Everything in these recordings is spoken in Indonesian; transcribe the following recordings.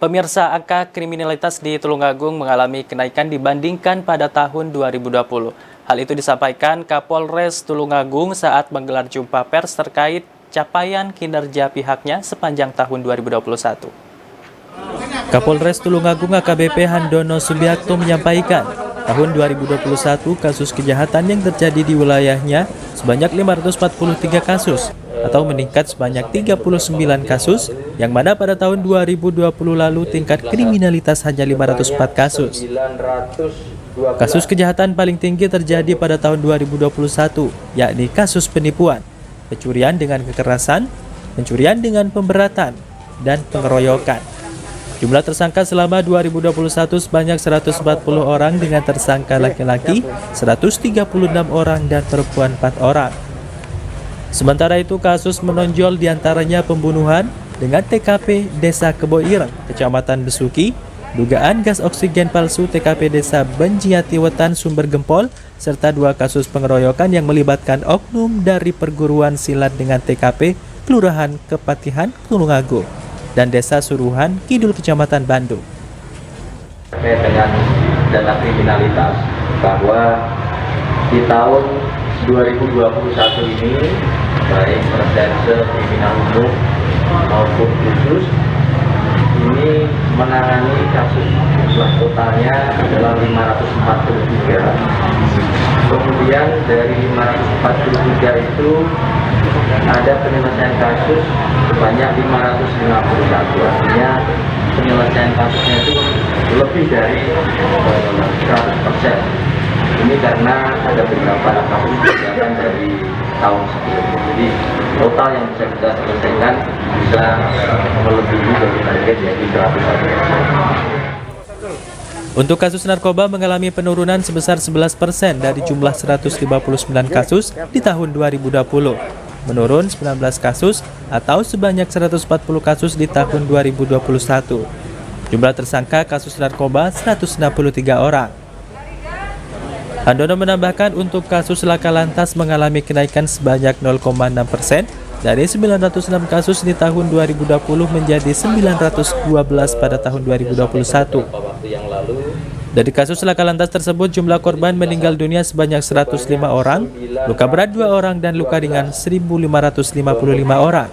Pemirsa, angka kriminalitas di Tulungagung mengalami kenaikan dibandingkan pada tahun 2020. Hal itu disampaikan Kapolres Tulungagung saat menggelar jumpa pers terkait capaian kinerja pihaknya sepanjang tahun 2021. Kapolres Tulungagung AKBP Handono Subiakto menyampaikan, tahun 2021 kasus kejahatan yang terjadi di wilayahnya sebanyak 543 kasus atau meningkat sebanyak 39 kasus, yang mana pada tahun 2020 lalu tingkat kriminalitas hanya 504 kasus. Kasus kejahatan paling tinggi terjadi pada tahun 2021, yakni kasus penipuan, pencurian dengan kekerasan, pencurian dengan pemberatan, dan pengeroyokan. Jumlah tersangka selama 2021 sebanyak 140 orang dengan tersangka laki-laki 136 orang dan perempuan 4 orang. Sementara itu kasus menonjol diantaranya pembunuhan dengan TKP Desa Keboireng, Kecamatan Besuki, dugaan gas oksigen palsu TKP Desa Benjiati Wetan Sumber Gempol, serta 2 kasus pengeroyokan yang melibatkan oknum dari perguruan silat dengan TKP Kelurahan Kepatihan Tulungagung dan Desa Suruhan Kidul Kecamatan Bandung. Terkait dengan data kriminalitas, bahwa di tahun 2021 ini baik persentase kriminal umum maupun khusus ini menangani kasus jumlah totalnya adalah 543. Kemudian dari 543 itu ada penyelesaian kasus sebanyak 551, artinya penyelesaian kasusnya itu lebih dari 100%. Ini karena ada beberapa kasus kejahatan dari tahun sebelumnya. Jadi total yang bisa kita selesaikan bisa melebihi dari target yaitu 100%. Untuk kasus narkoba mengalami penurunan sebesar 11% dari jumlah 159 kasus di tahun 2020. Menurun 19 kasus atau sebanyak 140 kasus di tahun 2021. Jumlah tersangka kasus narkoba 163 orang. Handono menambahkan untuk kasus laka lantas mengalami kenaikan sebanyak 0,6% dari 906 kasus di tahun 2020 menjadi 912 pada tahun 2021. Dari kasus laka lantas tersebut jumlah korban meninggal dunia sebanyak 105 orang, luka berat 2 orang dan luka ringan 1.555 orang.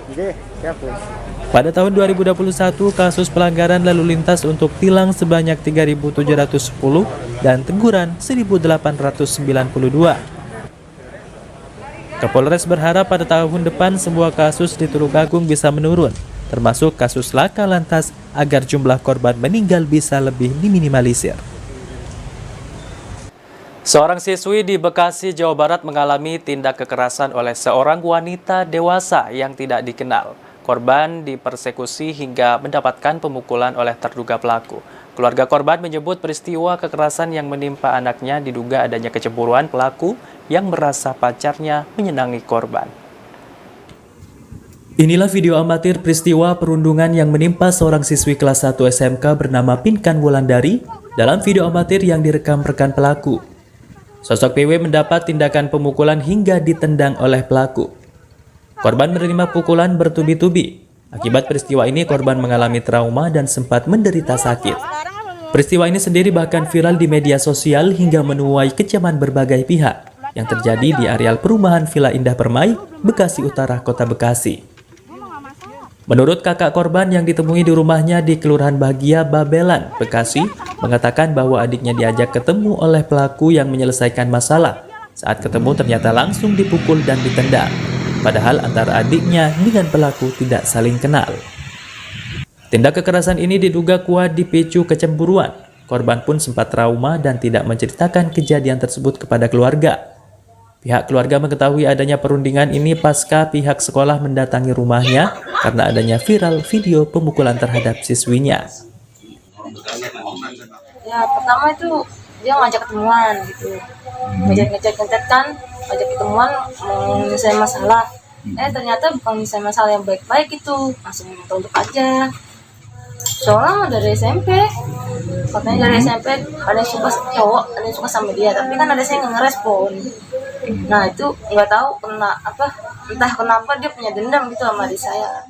Pada tahun 2021, kasus pelanggaran lalu lintas untuk tilang sebanyak 3.710 dan teguran 1.892. Kapolres berharap pada tahun depan semua kasus di Tulungagung bisa menurun, termasuk kasus laka lantas, agar jumlah korban meninggal bisa lebih diminimalisir. Seorang siswi di Bekasi, Jawa Barat mengalami tindak kekerasan oleh seorang wanita dewasa yang tidak dikenal. Korban dipersekusi hingga mendapatkan pemukulan oleh terduga pelaku. Keluarga korban menyebut peristiwa kekerasan yang menimpa anaknya diduga adanya kecemburuan pelaku yang merasa pacarnya menyenangi korban. Inilah video amatir peristiwa perundungan yang menimpa seorang siswi kelas 1 SMK bernama Pinkan Wulandari dalam video amatir yang direkam rekan pelaku. Sosok PW mendapat tindakan pemukulan hingga ditendang oleh pelaku. Korban menerima pukulan bertubi-tubi. Akibat peristiwa ini, korban mengalami trauma dan sempat menderita sakit. Peristiwa ini sendiri bahkan viral di media sosial hingga menuai kecaman berbagai pihak yang terjadi di areal perumahan Villa Indah Permai, Bekasi Utara, Kota Bekasi. Menurut kakak korban yang ditemui di rumahnya di Kelurahan Bahagia, Babelan, Bekasi, mengatakan bahwa adiknya diajak ketemu oleh pelaku yang menyelesaikan masalah. Saat ketemu ternyata langsung dipukul dan ditendang. Padahal antara adiknya dengan pelaku tidak saling kenal. Tindak kekerasan ini diduga kuat dipicu kecemburuan. Korban pun sempat trauma dan tidak menceritakan kejadian tersebut kepada keluarga. Pihak keluarga mengetahui adanya perundingan ini pasca pihak sekolah mendatangi rumahnya karena adanya viral video pemukulan terhadap siswinya. Ya pertama itu dia ngajak ketemuan gitu, ngajak kan, ngajak ketemuan mau menyelesaikan masalah. Ternyata bukan menyelesaikan masalah yang baik-baik itu, langsung untuk aja. Soalnya dari SMP, katanya dari SMP ada yang suka cowok, ada yang suka sama dia, tapi kan ada saya nggak ngerespon. Nah itu nggak tahu entah kenapa dia punya dendam gitu sama adik saya.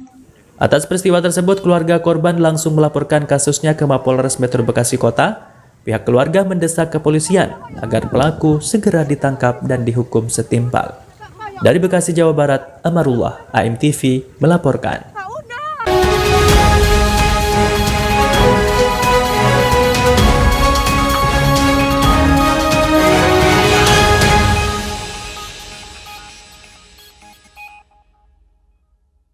Atas peristiwa tersebut, keluarga korban langsung melaporkan kasusnya ke Mapolres Metro Bekasi Kota. Pihak keluarga mendesak kepolisian agar pelaku segera ditangkap dan dihukum setimpal. Dari Bekasi, Jawa Barat, Amarullah, AMTV melaporkan.